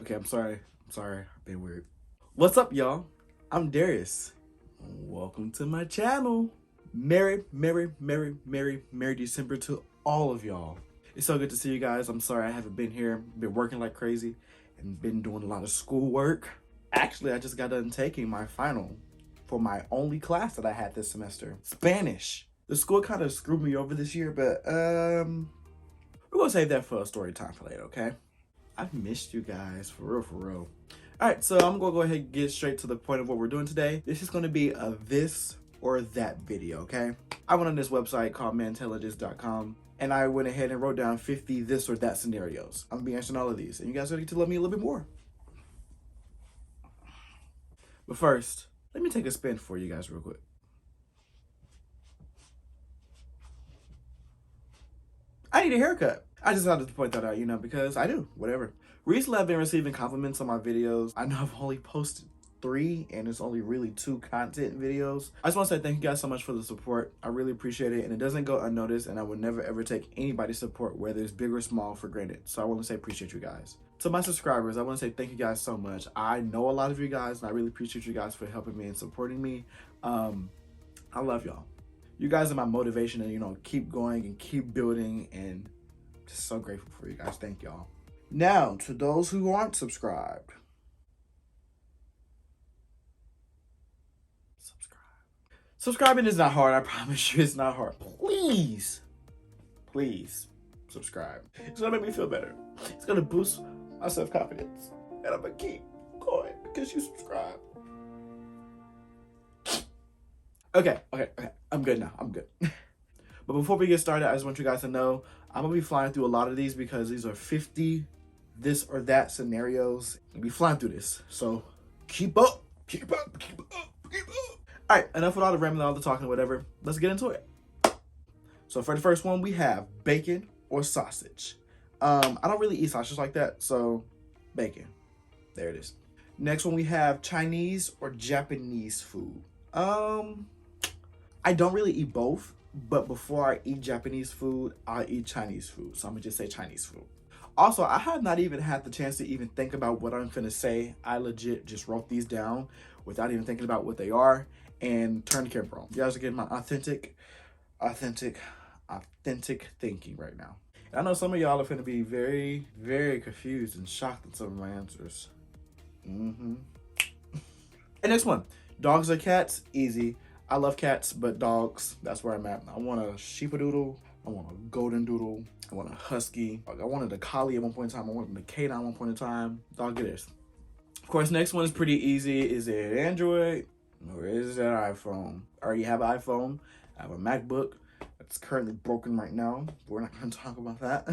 Okay, I'm sorry. I've been weird. What's up, y'all? I'm Darius. Welcome to my channel. Merry December to all of y'all. It's so good to see you guys. I'm sorry I haven't been here. Been working like crazy and been doing a lot of schoolwork. Actually, I just got done taking my final for my only class that I had this semester, Spanish. The school kind of screwed me over this year, but we're gonna save that for a story time for later, okay? I've missed you guys, for real. All right, so I'm gonna go ahead and get straight to the point of what we're doing today. This is gonna be a this or that video, okay? I went on this website called mantelligence.com and I went ahead and wrote down 50 this or that scenarios. I'm gonna be answering all of these and you guys are gonna get to love me a little bit more. But first, let me take a spin for you guys real quick. I need a haircut. I just wanted to point that out, you know, because I do, whatever. Recently, I've been receiving compliments on my videos. I know I've only posted 3 and it's only really 2 content videos. I just want to say thank you guys so much for the support. I really appreciate it and it doesn't go unnoticed and I would never ever take anybody's support, whether it's big or small, for granted. So I want to say appreciate you guys. To my subscribers, I want to say thank you guys so much. I know a lot of you guys and I really appreciate you guys for helping me and supporting me. I love y'all. You guys are my motivation to, you know, keep going and keep building, and just so grateful for you guys. Thank y'all. Now, to those who aren't subscribed, subscribing is not hard. I promise you it's not hard. Please subscribe. It's gonna make me feel better. It's gonna boost my self-confidence, and I'm gonna keep going because you subscribe. Okay. I'm good now. I'm good. But before we get started, I just want you guys to know I'm gonna be flying through a lot of these because these are 50 this or that scenarios. I'll be flying through this. So keep up. All right, enough with all the rambling, all the talking, whatever. Let's get into it. So for the first one, we have bacon or sausage. I don't really eat sausage like that, so bacon. There it is. Next one, we have Chinese or Japanese food. I don't really eat both, but before I eat Japanese food, I eat Chinese food. So I'm gonna just say Chinese food. Also, I have not even had the chance to even think about what I'm finna say. I legit just wrote these down without even thinking about what they are and turned the camera on. You guys are getting my authentic thinking right now. And I know some of y'all are finna be very confused and shocked at some of my answers. And next one, dogs or cats? Easy. I love cats, but dogs, that's where I'm at. I want a sheepadoodle. I want a golden doodle. I want a husky. I wanted a collie at one point in time. I wanted a canine at one point in time. Dog it is. Of course, next one is pretty easy. Is it Android or is it iPhone? I already have an iPhone. I have a MacBook that's currently broken right now. We're not going to talk about that.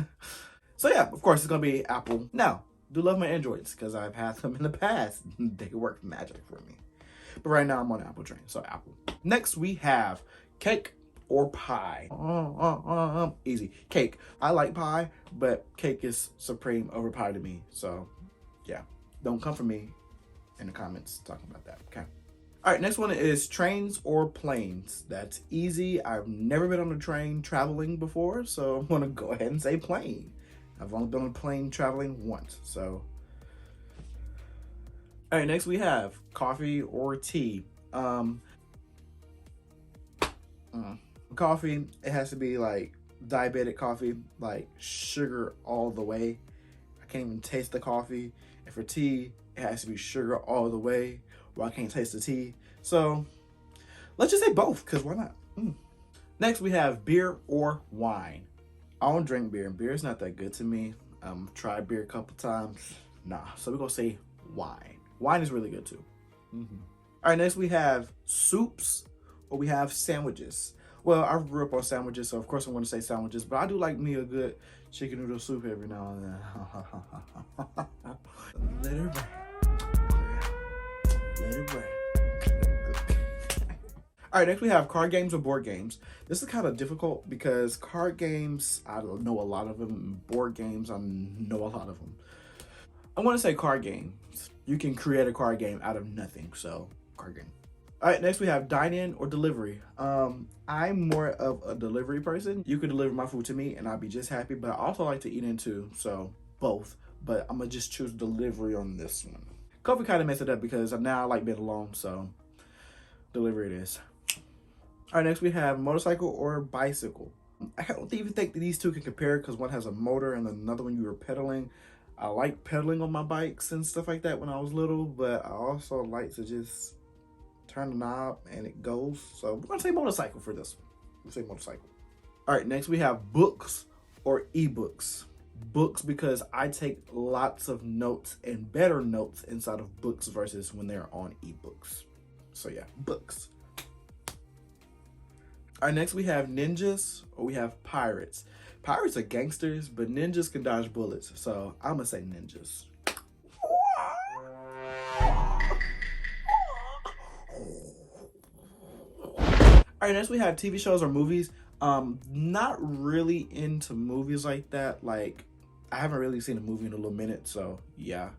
So yeah, of course, it's going to be Apple. Now, do love my Androids because I've had them in the past. They work magic for me. But right now I'm on Apple train, so Apple. Next we have cake or pie. Easy. Cake. I like pie, but cake is supreme over pie to me. So yeah, don't come for me in the comments talking about that, okay? All right, next one is trains or planes. That's easy. I've never been on a train traveling before, so I'm gonna go ahead and say plane. I've only been on a plane traveling once, so. All right, next we have coffee or tea. Coffee, it has to be like diabetic coffee, like sugar all the way. I can't even taste the coffee. And for tea, it has to be sugar all the way, or I can't taste the tea. So let's just say both, because why not? Next we have beer or wine. I don't drink beer, and beer is not that good to me. Tried beer a couple times. Nah, so we're gonna say wine. Wine is really good too. All right, next we have soups or we have sandwiches. Well, I grew up on sandwiches, so of course I'm going to say sandwiches, but I do like me a good chicken noodle soup every now and then. Let it rain. All right, next we have card games or board games. This is kind of difficult because card games, I don't know a lot of them. Board games, I know a lot of them. I want to say card games. You can create a card game out of nothing, so card game. All right, next we have dine-in or delivery. I'm more of a delivery person. You can deliver my food to me and I'll be just happy, but I also like to eat in too, so both. but I'm gonna just choose delivery on this one. COVID kind of messed it up because now I like being alone, so delivery it is. All right, next we have motorcycle or bicycle. I don't even think that these two can compare because one has a motor and another one you were pedaling. I like pedaling on my bikes and stuff like that when I was little, but I also like to just turn the knob and it goes. So we're gonna say motorcycle for this one. We'll say motorcycle. All right, next we have books or ebooks. Books because I take lots of notes and better notes inside of books versus when they're on ebooks. So yeah, books. All right, next we have ninjas or we have pirates. Pirates are gangsters, but ninjas can dodge bullets. So I'm gonna say ninjas. All right, next we have TV shows or movies. Not really into movies like that. Like, I haven't really seen a movie in a little minute, so yeah.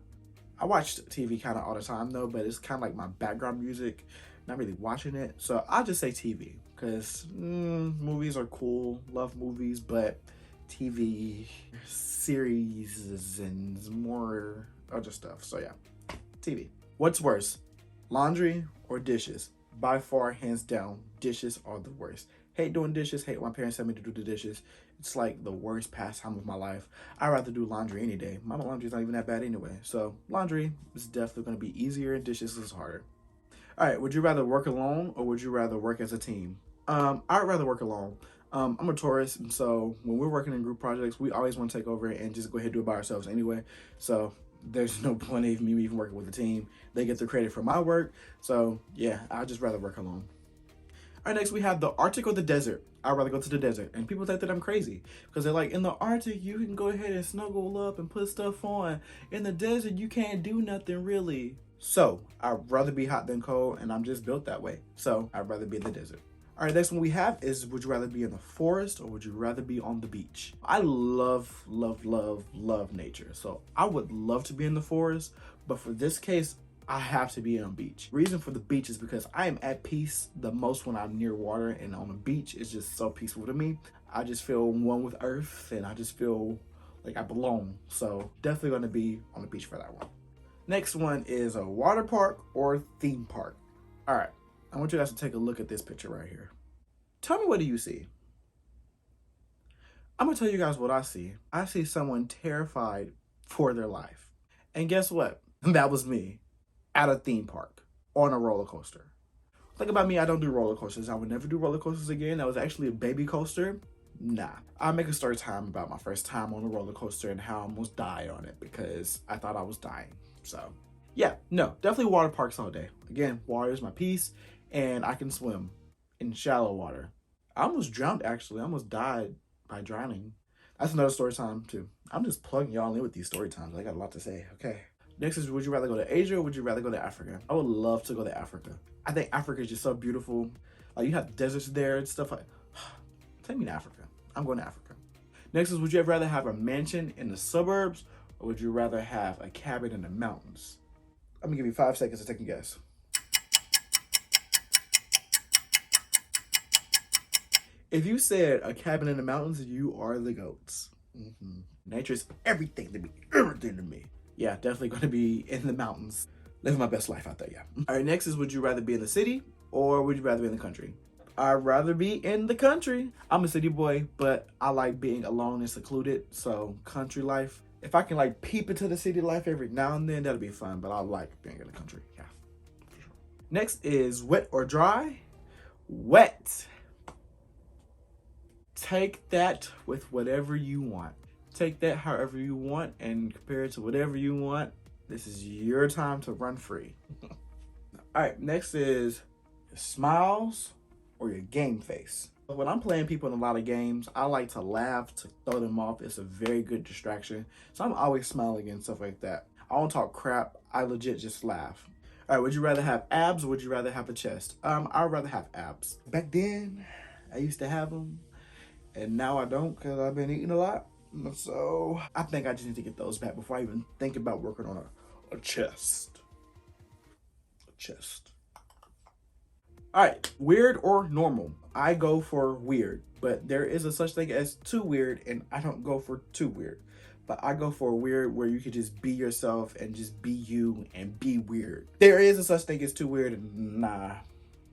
I watched TV kind of all the time though, but it's kind of like my background music. Not really watching it, so I'll just say TV because movies are cool. Love movies, but TV series and more other stuff. So yeah, TV. What's worse, laundry or dishes? By far, hands down, dishes are the worst. Hate doing dishes, hate when my parents tell me to do the dishes. It's like the worst pastime of my life. I'd rather do laundry any day. My laundry's not even that bad anyway. So laundry is definitely gonna be easier and dishes is harder. All right, would you rather work alone or would you rather work as a team? I'd rather work alone. I'm a tourist, and so when we're working in group projects, we always want to take over and just go ahead and do it by ourselves anyway. So there's no point of me even working with a team. They get the credit for my work. So yeah, I'd just rather work alone. All right, next we have the Arctic or the desert. I'd rather go to the desert. And people think that I'm crazy because they're like, in the Arctic, you can go ahead and snuggle up and put stuff on. In the desert, you can't do nothing really. So I'd rather be hot than cold, and I'm just built that way. So I'd rather be in the desert. All right, next one we have is, would you rather be in the forest or would you rather be on the beach? I love, love, love, love nature. So I would love to be in the forest, but for this case, I have to be on the beach. Reason for the beach is because I am at peace the most when I'm near water, and on the beach it's just so peaceful to me. I just feel one with earth, and I just feel like I belong. So definitely gonna be on the beach for that one. Next one is a water park or theme park. All right, I want you guys to take a look at this picture right here. Tell me, what do you see? I'm gonna tell you guys what I see. I see someone terrified for their life. And guess what? That was me at a theme park on a roller coaster. Think about me, I don't do roller coasters. I would never do roller coasters again. That was actually a baby coaster. Nah. I'll make a story time about my first time on a roller coaster and how I almost died on it because I thought I was dying. So yeah, no, definitely water parks all day. Again, water is my peace, and I can swim in shallow water. I almost drowned, actually. I almost died by drowning. That's another story time too. I'm just plugging y'all in with these story times. I got a lot to say. Okay. Next is, would you rather go to Asia or would you rather go to Africa? I would love to go to Africa. I think Africa is just so beautiful. Like, you have deserts there and stuff like. Take me to Africa. I'm going to Africa. Next is, would you rather have a mansion in the suburbs or would you rather have a cabin in the mountains? I'm gonna give you 5 seconds to take a guess. If you said a cabin in the mountains, you are the goats. Nature is everything to me, everything to me. Yeah, definitely gonna be in the mountains. Living my best life out there, yeah. All right, next is, would you rather be in the city or would you rather be in the country? I'd rather be in the country. I'm a city boy, but I like being alone and secluded, so country life. If I can like peep into the city life every now and then, that'll be fun, but I like being in the country, yeah. Next is wet or dry. Wet. Take that with whatever you want. Take that however you want and compare it to whatever you want. This is your time to run free. All right, next is your smiles or your game face. When I'm playing people in a lot of games, I like to laugh to throw them off. It's a very good distraction. So I'm always smiling and stuff like that. I don't talk crap. I legit just laugh. All right, would you rather have abs or would you rather have a chest? I'd rather have abs. Back then, I used to have them. And now I don't because I've been eating a lot. So I think I just need to get those back before I even think about working on a chest. A chest. All right, weird or normal? I go for weird, but there is a such thing as too weird, and I don't go for too weird. but I go for a weird where you could just be yourself and just be you and be weird. There is a such thing as too weird, and nah,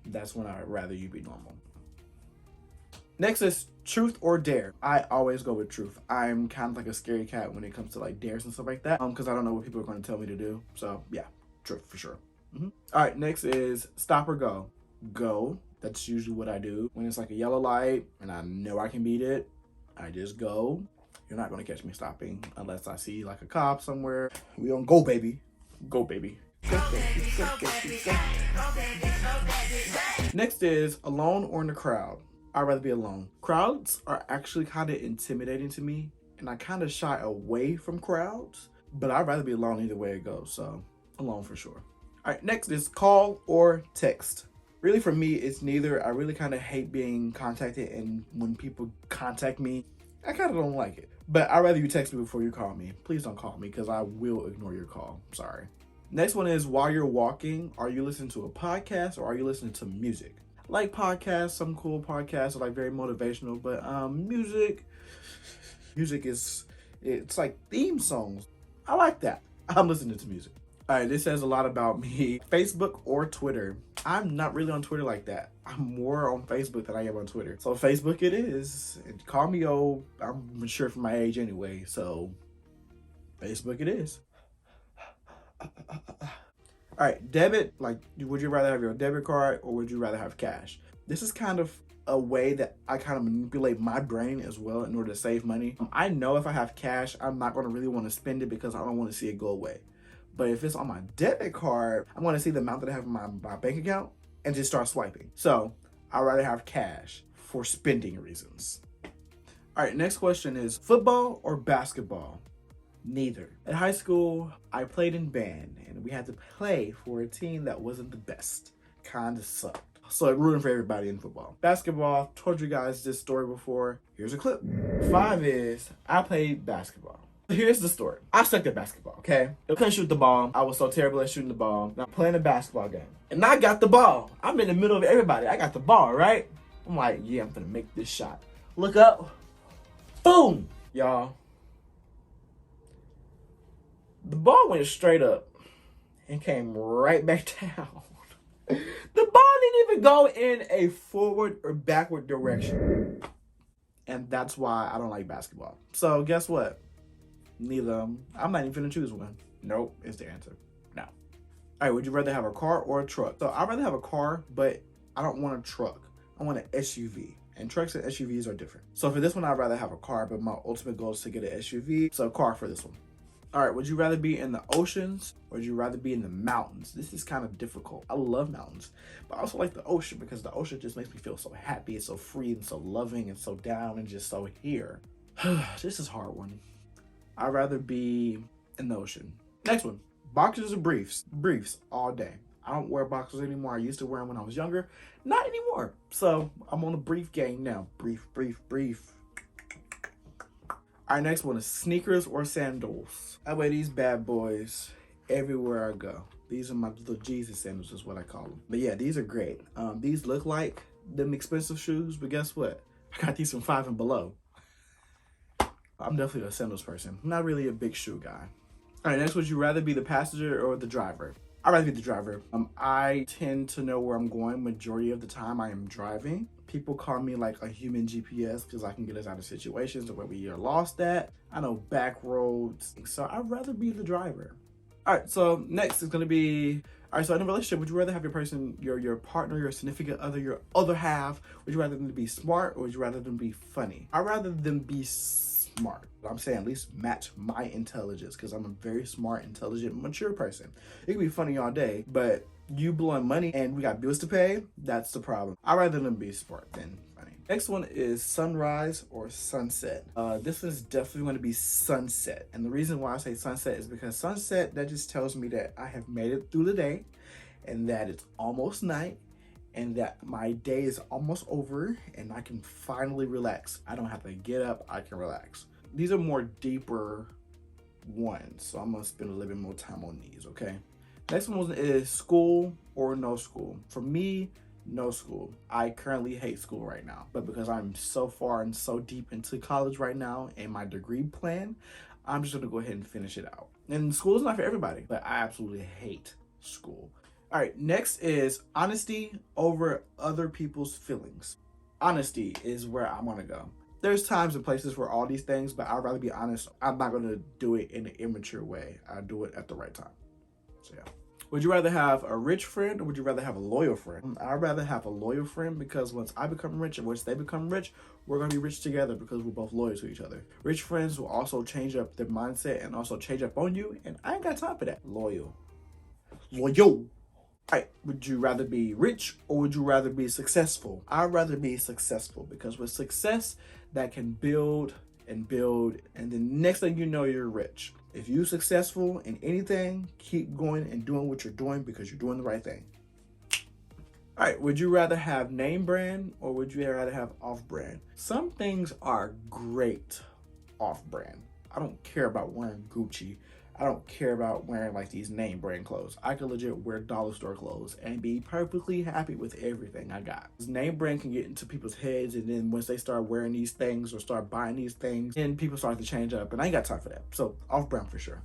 that's when I'd rather you be normal. Next is truth or dare. I always go with truth. I'm kind of like a scary cat when it comes to like dares and stuff like that, because I don't know what people are going to tell me to do. So yeah, truth for sure. All right, next is stop or go. Go. That's usually what I do. When it's like a yellow light and I know I can beat it, I just go. You're not going to catch me stopping unless I see like a cop somewhere. We don't go, baby. Go, baby. Next is alone or in the crowd. I'd rather be alone. Crowds are actually kind of intimidating to me, and I kind of shy away from crowds, but I'd rather be alone either way it goes, so alone for sure. All right, next is call or text. Really for me, it's neither. I really kind of hate being contacted, and when people contact me, I kind of don't like it. But I'd rather you text me before you call me. Please don't call me because I will ignore your call. Sorry. Next one is while you're walking, are you listening to a podcast or are you listening to music? Like podcasts, some cool podcasts are like very motivational, but music is, it's like theme songs. I like that. I'm listening to music. All right, this says a lot about me. Facebook or Twitter. I'm not really on Twitter like that. I'm more on Facebook than I am on Twitter. So Facebook it is. And call me old. I'm mature for my age anyway, so Facebook it is. All right, debit, like, would you rather have your debit card or would you rather have cash? This is kind of a way that I kind of manipulate my brain as well in order to save money. I know if I have cash, I'm not going to really want to spend it because I don't want to see it go away. But if it's on my debit card, I'm going to see the amount that I have in my bank account and just start swiping. So I'd rather have cash for spending reasons. All right, next question is football or basketball? Neither. At high school, I played in band and we had to play for a team that wasn't the best. Kinda sucked. So it ruined for everybody in football. Basketball, I've told you guys this story before. Here's a clip. 5 is I played basketball. Here's the story. I sucked at basketball, okay? I couldn't shoot the ball. I was so terrible at shooting the ball. Now I'm playing a basketball game. And I got the ball. I'm in the middle of everybody. I got the ball, right? I'm like, yeah, I'm gonna make this shot. Look up. Boom! Y'all. The ball went straight up and came right back down. The ball didn't even go in a forward or backward direction. And that's why I don't like basketball. So guess what? Neither. I'm not even gonna choose one. Nope, is the answer. No. All right, would you rather have a car or a truck? So I'd rather have a car, but I don't want a truck. I want an SUV. And trucks and SUVs are different. So for this one, I'd rather have a car, but my ultimate goal is to get an SUV. So a car for this one. All right, would you rather be in the oceans or would you rather be in the mountains? This is kind of difficult. I love mountains, but I also like the ocean because the ocean just makes me feel so happy and so free and so loving and so down and just so here. This is a hard one. I'd rather be in the ocean. Next one, boxers or briefs? Briefs all day. I don't wear boxers anymore. I used to wear them when I was younger. Not anymore. So I'm on a brief game now. Brief. Our next one is sneakers or sandals. I wear these bad boys everywhere I go. These are my little Jesus sandals is what I call them. But yeah, these are great. These look like them expensive shoes, but guess what? I got these from 5 and Below. I'm definitely a sandals person. I'm not really a big shoe guy. All right, next, would you rather be the passenger or the driver? I'd rather be the driver. I tend to know where I'm going majority of the time I am driving. People call me like a human GPS because I can get us out of situations where we are lost at. I know back roads, so I'd rather be the driver. All right, so next is gonna be, all right, so in a relationship, would you rather have your person, your partner, your significant other, your other half, would you rather them to be smart or would you rather them be funny? I'd rather them be smart. I'm saying at least match my intelligence because I'm a very smart, intelligent, mature person. It can be funny all day, but you blowing money and we got bills to pay, that's the problem. I'd rather them be smart than funny. Next one is sunrise or sunset. This is definitely going to be sunset. And the reason why I say sunset is because sunset, that just tells me that I have made it through the day and that it's almost night and that my day is almost over and I can finally relax. I don't have to get up, I can relax. These are more deeper ones, so I'm gonna spend a little bit more time on these, okay? Next one is school or no school. For me, no school. I currently hate school right now, but because I'm so far and so deep into college right now and my degree plan, I'm just gonna go ahead and finish it out. And school is not for everybody, but I absolutely hate school. All right, next is honesty over other people's feelings. Honesty is where I wanna go. There's times and places for all these things, but I'd rather be honest. I'm not gonna do it in an immature way. I do it at the right time. So yeah. Would you rather have a rich friend or would you rather have a loyal friend? I'd rather have a loyal friend because once I become rich and once they become rich, we're gonna be rich together because we're both loyal to each other. Rich friends will also change up their mindset and also change up on you, and I ain't got time for that. Loyal. Loyal. All right, would you rather be rich or would you rather be successful? I'd rather be successful because with success, that can build and build, and the next thing you know, you're rich. If you're successful in anything, keep going and doing what you're doing because you're doing the right thing. All right, would you rather have name brand or would you rather have off brand? Some things are great off brand. I don't care about wearing Gucci. I don't care about wearing like these name brand clothes. I could legit wear dollar store clothes and be perfectly happy with everything I got. This name brand can get into people's heads, and then once they start wearing these things or start buying these things, then people start to change up, and I ain't got time for that. So off brand for sure.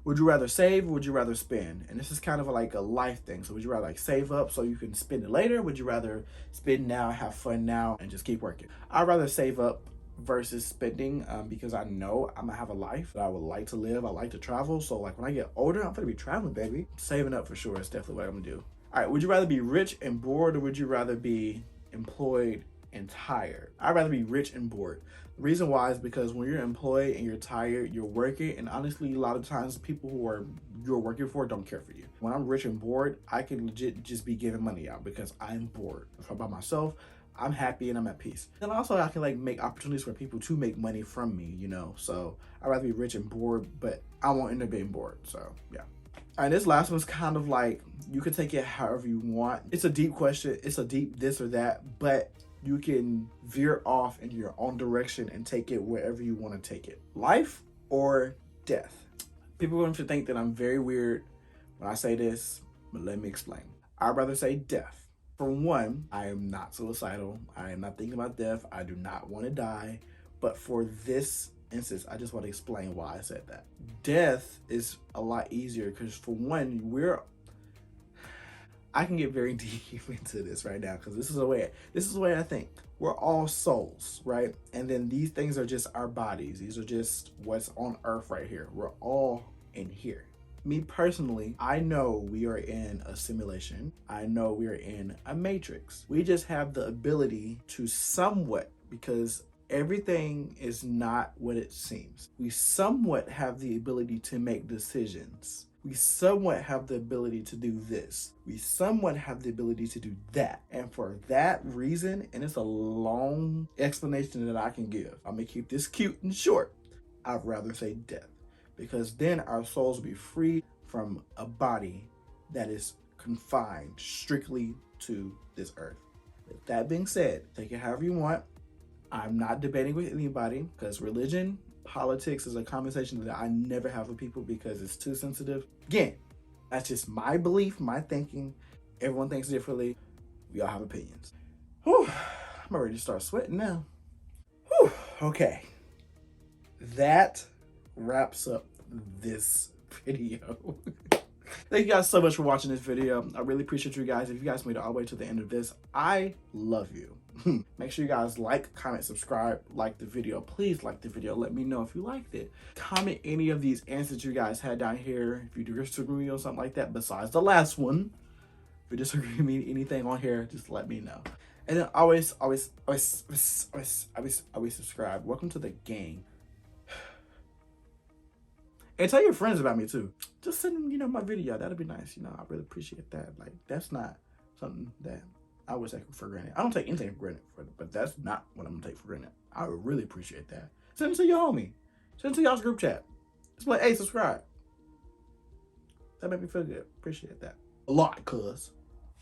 Would you rather save or would you rather spend? And this is kind of like a life thing. So would you rather like save up so you can spend it later? Would you rather spend now, have fun now, and just keep working? I'd rather save up versus spending because I know I'm gonna have a life that I would like to live. I like to travel, so like when I get older, I'm gonna be traveling, baby. Saving up for sure is definitely what I'm gonna do. All right, would you rather be rich and bored or would you rather be employed and tired? I'd rather be rich and bored. The reason why is because when you're employed and you're tired, you're working, and honestly, a lot of times people who you're working for don't care for you. When I'm rich and bored, I can legit just be giving money out because I'm bored. If I'm by myself, I'm happy and I'm at peace. And also I can like make opportunities for people to make money from me, you know? So I'd rather be rich and bored, but I won't end up being bored, so yeah. All right, this last one's kind of like, you can take it however you want. It's a deep question, it's a deep this or that, but you can veer off in your own direction and take it wherever you want to take it. Life or death? People are going to think that I'm very weird when I say this, but let me explain. I'd rather say death. For one, I am not suicidal. I am not thinking about death. I do not want to die. But for this instance, I just want to explain why I said that. Death is a lot easier because for one, I can get very deep into this right now because this is the way I think. We're all souls, right? And then these things are just our bodies. These are just what's on earth right here. We're all in here. Me personally, I know we are in a simulation. I know we are in a matrix. We just have the ability to somewhat, because everything is not what it seems. We somewhat have the ability to make decisions. We somewhat have the ability to do this. We somewhat have the ability to do that. And for that reason, and it's a long explanation that I can give, I'm gonna keep this cute and short. I'd rather say death. Because then our souls will be free from a body that is confined strictly to this earth. With that being said, take it however you want. I'm not debating with anybody because religion, politics is a conversation that I never have with people because it's too sensitive. Again, that's just my belief, my thinking. Everyone thinks differently. We all have opinions. Whew, I'm ready to start sweating now. Whew, okay. That wraps up this video. Thank you guys so much for watching this video. I really appreciate you guys. If you guys made it all the way to the end of this, I love you. Make sure you guys like, comment, subscribe, like the video. Please like the video. Let me know if you liked it. Comment any of these answers you guys had down here. If you disagree or something like that, besides the last one. If you disagree with me, anything on here, just let me know. And then always subscribe. Welcome to the gang. And tell your friends about me too. Just send them, my video. That'd be nice. I really appreciate that. Like, that's not something that I would take for granted. I don't take anything for granted, but that's not what I'm gonna take for granted. I would really appreciate that. Send it to your homie. Send it to y'all's group chat. Just like, hey, subscribe. That made me feel good. Appreciate that. A lot, cuz.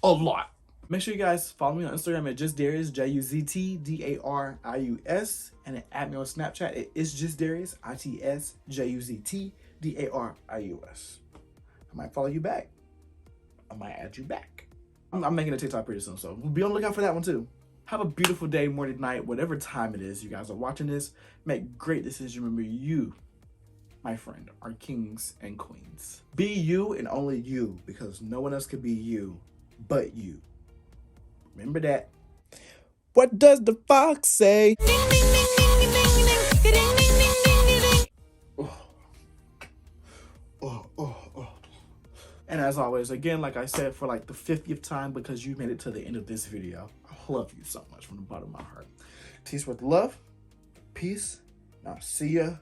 A lot. Make sure you guys follow me on Instagram at JustDarius, JUZTDARIUS, and at me on Snapchat. It is JustDarius, ITSJUZTDARIUS. I might follow you back. I might add you back. I'm making a TikTok pretty soon, so be on the lookout for that one too. Have a beautiful day, morning, night, whatever time it is you guys are watching this. Make great decisions. Remember, you my friend, are kings and queens. Be you and only you, because no one else could be you but you. Remember that. What does the fox say? Oh. And as always, again, like I said, for like the 50th time, because you made it to the end of this video, I love you so much from the bottom of my heart. Tease with love, peace, and I'll see ya